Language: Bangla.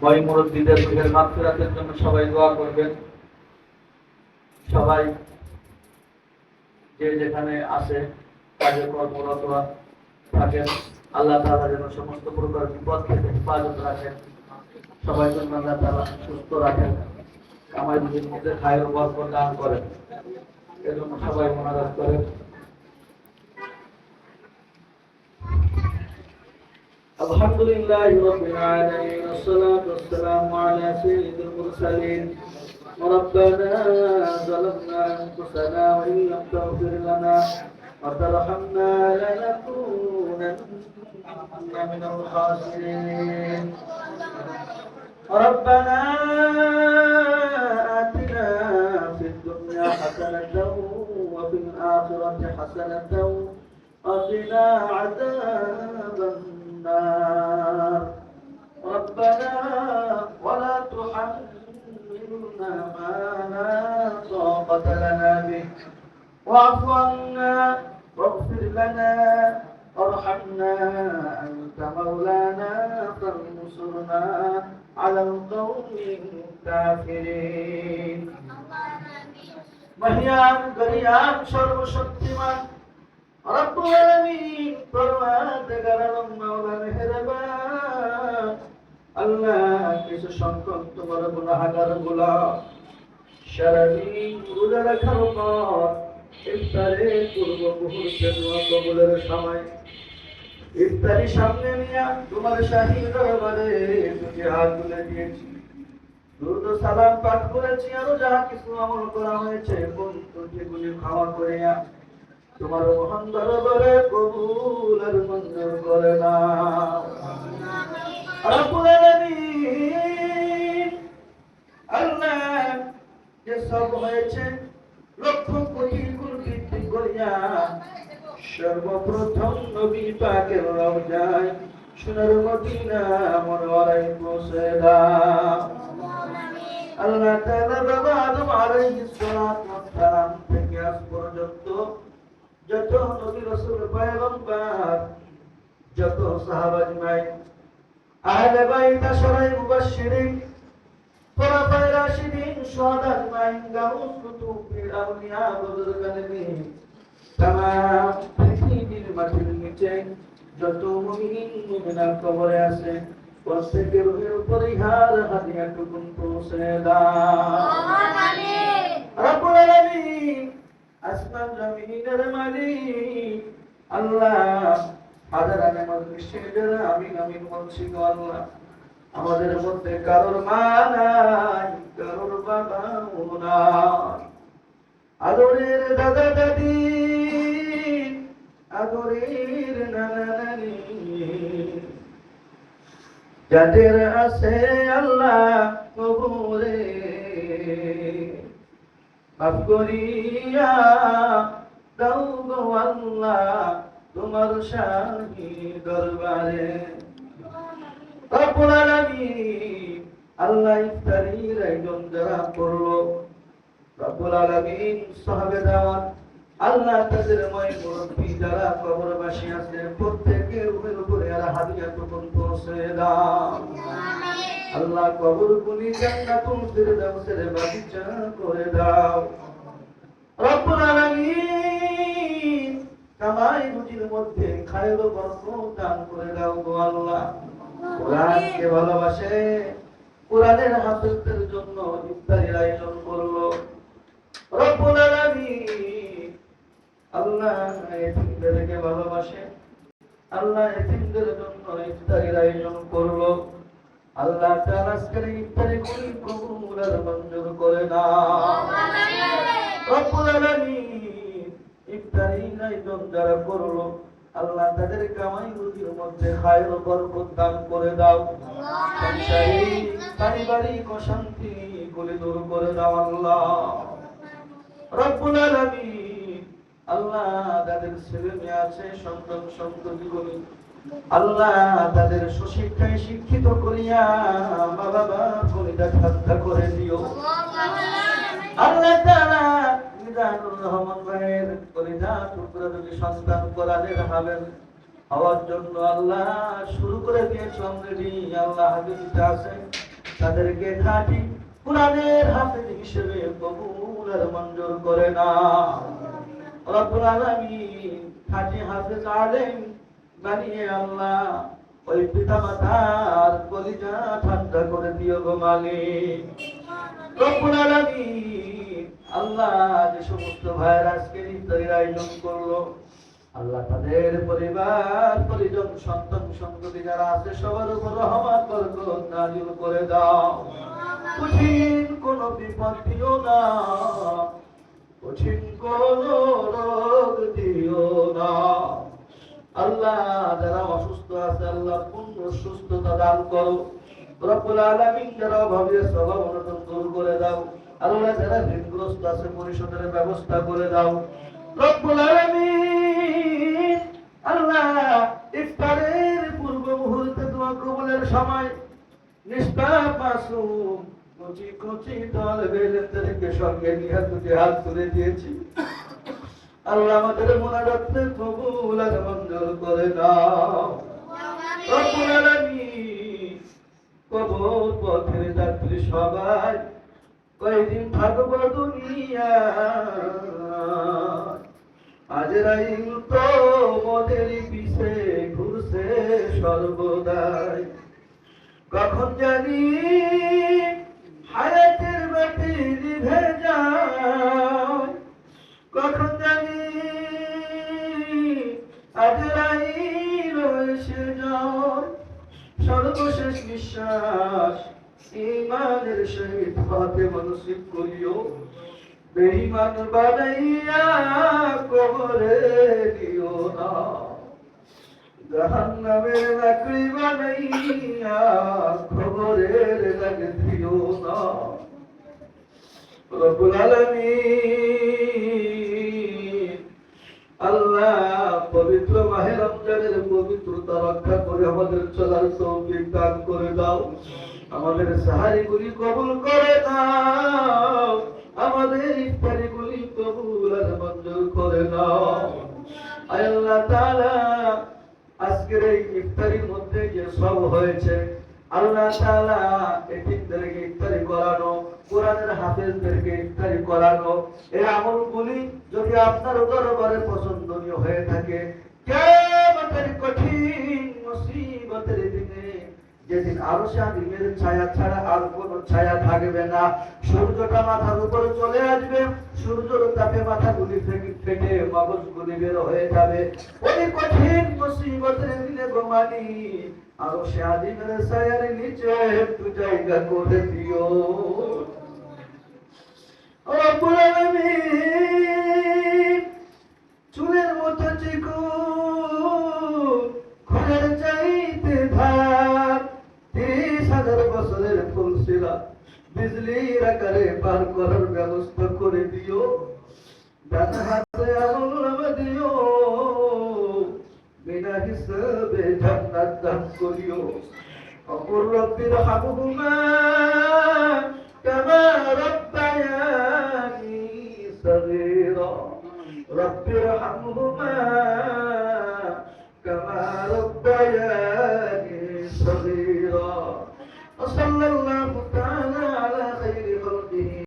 বড় মুরব্বীদের রুহের মাগফিরাতের জন্য সবাই দোয়া করবেন। সবাই যে যেখানে আছে কাজে কর্মরত থাকেন, আল্লাহ তাআলা যেন সমস্ত প্রকার বিপদ থেকে হেফাজত রাখেন, সবাই যেন আল্লাহ তাআলা সুস্থ রাখেন, কামাই রুজির মধ্যে খায়ের বরকত দান করেন। এজন্য সবাই মোনাজাত করেন। আলহামদুলিল্লাহি রাব্বিল আলামিন, ওয়াসসালাতু ওয়াসসালামু আলা সাইয়্যিদিল মুরসালিন। ربنا ظلمنا أنفسنا وإن لم تغفر لنا وترحمنا لنكونن من الخاسرين. ربنا آتنا في الدنيا حسنة وفي الآخرة حسنة وقنا عذاب النار. ربنا ولا تحملنا ما لا طاقة لنا به واعف عنا واغفر لنا وارحمنا أنت مولانا فانصرنا على القوم الكافرين. মহিয়ান গরিয়ান সর্বশক্তিমান রব্বুল আলামিন পরওয়ারদিগার আলম মাওলা মেহেরবান আল্লাহ, কিছু সংখ্যক তোমার গুনাহগার গোলাম সারাদিন রোজা রাখার পর ইফতারের পূর্ব মুহূর্তে দোয়া কবুলের সময় ইফতারি সামনে নিয়ে তোমার শাহী দরবারে দুটি হাত তুলে দিয়েছি, দুরূদ ও সালাম পাঠ করেছি, আরো যা কিছু আমল করা হয়েছে সেগুলি ক্ষমা করে তোমার মহান দরবারে কবুল আর মঞ্জুর করে নাও। রব্বুল আলামিন আল্লাহ, যে সব হয়েছে লক্ষ কোটি গুণ বৃদ্ধি করিয়া সর্বপ্রথম নবী পাকের রওজায় সোনার মদিনা মুনওয়ারায় পৌঁছে দাও। আল্লাহ তাআলা বাবা আদম আলাইহিস সালাতু ওয়াস সালাম থেকে আজ পর্যন্ত যত নবী রাসূল পয়গম্বর, যত সাহাবা আজমাইন, আহলে বাইত আশরায়ে মুবাশশিরিন, খুলাফায়ে রাশিদিন, শুহাদা আজমাইন, গাউস কুতুব, পীর আউলিয়া, বুজুর্গানে দ্বীন, তামাম পৃথিবীর মাটির নিচে যত মুমিন মুমিনাত কবরে আছে প্রত্যেকের রূহের উপরে হার হাদিয়াটুকুন পৌঁছে দাও। আমিন। রব্বুল আলামিন আসমান জমিনের মালিক আল্লাহ, হাজারানে মজলিসে যারা আমিন আমিন বলছি গো আল্লাহ, আমাদের মধ্যে কারোর মা নাই, কারোর বাবাও নাই, আদরের দাদা দাদি, আদরের নানা নানি যাদের আছে আল্লাহ কবরে মাফ করিয়া দাও গো আল্লাহ তোমার শাহী দরবারে। রব্বুল আলামিন আল্লাহ, ইফতারির আয়োজন যারা করলো রব্বুল আলামিন সাহাবে দাওয়াত আল্লাহ, তাদের ময় মুরব্বী যারা কবরবাসী আছে প্রত্যেকের উপরে আর হাদিয়াটুকুন পৌঁছে দাও। আল্লাহ, কবরগুলি জান্নাতুল ফিরদাউসের বাগিচা করে দাও। রব্বুল আলামিন কামাই রুজির মধ্যে খায়ের বরকত দান করে দাও গো আল্লাহ। কোরআনকে ভালোবাসে, কোরআনের হাফেজদের জন্য ইফতারির আয়োজন করলো রব্বুল আলামিন আল্লাহ, এতিমদেরকে ভালোবাসে আল্লাহ, এতিমদের জন্য ইফতারির আয়োজন করলো আল্লাহ তাআলা, আজকের ইফতারি গুলি কবুল আর মঞ্জুর করে নাও। রব্বুল আলামিন ইফতারির আয়োজন যারা করলো আল্লাহ, তাদের কামাই রুজির মধ্যে খায়ের ও বরকত দান করে দাও। সংসারিক পারিবারিক অশান্তি গুলি দূর করে দাও আল্লাহ। রব্বুল আলামিন আল্লাহ, তাদের ছেলে মেয়ে আছে, সন্তান সন্ততি গুলি আল্লাহ, তাদের সুশিক্ষায় শিক্ষিত করিয়া মা বাবার কলিজা ঠান্ডা করে দিও আল্লাহ তাআলা। মিজানুর রহমান ভাইয়ের কলিজা টুকরা যদি সন্তান কোরআনের হাফেজ হওয়ার জন্য আল্লাহ শুরু করে দিয়েছে অলরেডি আল্লাহ, হাদিসে আছে তাদেরকে খাঁটি কোরআনের হাফেজ হিসেবে কবুল আর মঞ্জুর করে না। রব্বুল আলামিন খাঁটি হাফেজ আলেম বানিয়ে আল্লাহ ওই পিতামাতার কলিজা ঠান্ডা করে দিও গো মালিক। রব্বুল আলামিন আল্লাহ যে সমস্ত ভাইয়েরা আজকে ইফতারির আয়োজন করলো, আল্লাহ তাদের পরিবার পরিজন সন্তান সন্ততি যারা আছে সবার উপর রহমত বরকত নাযিল করে দাও। কঠিন কোন বিপদ দিও না, কঠিন কোন রোগ দিও না। আল্লাহ যারা অসুস্থ আছে আল্লাহ পূর্ণ সুস্থতা দান করো। রব্বুল আলামিন যারা অভাবী স্বভাব অনটন দূর করে দাও। আল্লাহ যারা ঋণগ্রস্ত আছে পরিশোধের ব্যবস্থা করে দাও। রব্বুল আলামিন আল্লাহ ইফতারের পূর্ব মুহূর্তে দোয়া কবুলের সময় নিষ্পাপ মাসুম কচি কচি তালেবে ইলমদেরকে সঙ্গে নিয়ে দুটি হাত তুলে দিয়েছি। আল্লাহ আমাদের মুনাজাতকে কবুল আর মঞ্জুর করে দাও। রব্বুল আলামিন কবর পথের যাত্রী সবাই কয়দিন থাকবো দুনিয়ায়, আজরাইল তো মোদের পিছে ঘুরছে সর্বদাই। কখন জানি হায়াতের বাতি নিভে যায়, কখন জানি আজরাইল এসে যায়। সর্বশেষ নিঃশ্বাস ঈমানের সহিত ফাতেমা নসিব করিও, বেঈমান বানাইয়া কবরে দিও না। জাহান্নামের লাকড়ি বানাইয়া কবরের লাগে দিও না। রব্বুল আলামিন আল্লাহ পবিত্র মাহে রমজানের পবিত্রতা রক্ষা করে আমাদের চলার তৌফিক দান করে দাও। আমাদের সাহারিগুলি কবুল করে দাও, আমাদের ইফতারিগুলি কবুল আর মঞ্জুর করে দাও। আল্লাহ তাআলা আজকের এই ইফতারির মধ্যে যে সব হয়েছে, আল্লাহ তাআলা এতিমদেরকে ইফতারি করানো, কোরআনের হাফেজদেরকে ইফতারি করানো, এই আমলগুলি যদি আপনার দরবারে পছন্দনীয় হয়ে থাকে, কিয়ামতের কঠিন মুসিবতের দিনে যেদিন আরশে আজিমের ছায়া ছাড়া আর কোনো ছায়া থাকবে না, সূর্যটা মাথার উপর চলে আসবে, সূর্যের তাপে মাথাগুলি ফেটে মগজগুলি বের হয়ে যাবে, ওই কঠিন মুসিবতের দিনে গোমানি আরশে আজিমের ছায়ার নিচে একটু জায়গা করে দিও। রব্বুল আলামিন চুলের মতো চিকন ঘরের চাইতে ধার, 30,000 বছরের ফুলসিরা বিজলির আকারে পার করার ব্যবস্থা করে দিও। ডান হাতে আমলনামা দিও, বিনা হিসাবে জান্নাত দান করিও। অপর রব্বির হামহুমা কামা রব্বায়ানি সগীরা, রব্বির হামহুমা কামা রব্বায়ানি